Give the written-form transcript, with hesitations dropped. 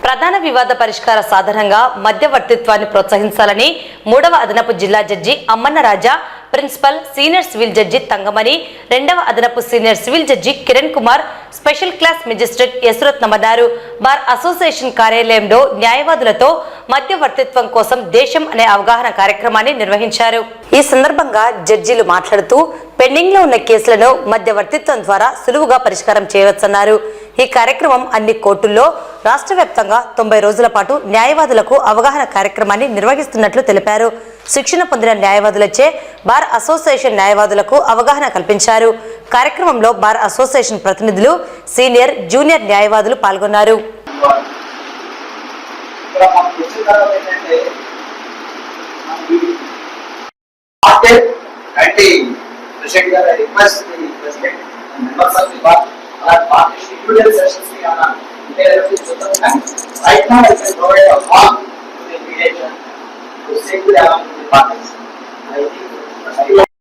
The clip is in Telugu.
ప్రధాన వివాద పరిష్కార సాధనంగా మధ్యవర్తిత్వాన్ని ప్రోత్సహించాలని 3వ అదనపు జిల్లా judge Ammanna Raja, principal senior civil judge Thangamani, 2వ అదనపు senior civil judge Kiran Kumar, special class magistrate Yasratnam అన్నారు. బార్ అసోసియేషన్ కార్యాలయంలో న్యాయవాదులతో మధ్యవర్తిత్వం కోసం దేశం అనే అవగాహన కార్యక్రమాన్ని నిర్వహించారు. ఈ సందర్భంగా జడ్జీలు మాట్లాడుతూ పెండింగ్ లో ఉన్న కేసులను మధ్యవర్తిత్వం ద్వారా సులువుగా పరిష్కారం చేయవచ్చన్నారు. ఈ కార్యక్రమం అన్ని కోర్టుల్లో రాష్ట్ర వ్యాప్తంగా 90 రోజుల పాటు న్యాయవాదులకు అవగాహన కార్యక్రమాన్ని నిర్వహిస్తున్నట్లు తెలిపారు. శిక్షణ పొందిన న్యాయవాదులచే బార్ అసోసియేషన్ న్యాయవాదులకు అవగాహన కల్పించారు. కార్యక్రమంలో బార్ అసోసియేషన్ ప్రతినిధులు, సీనియర్, జూనియర్ న్యాయవాదులు పాల్గొన్నారు. Right now, I can provide a form to the mediation to safely along with the parties. I think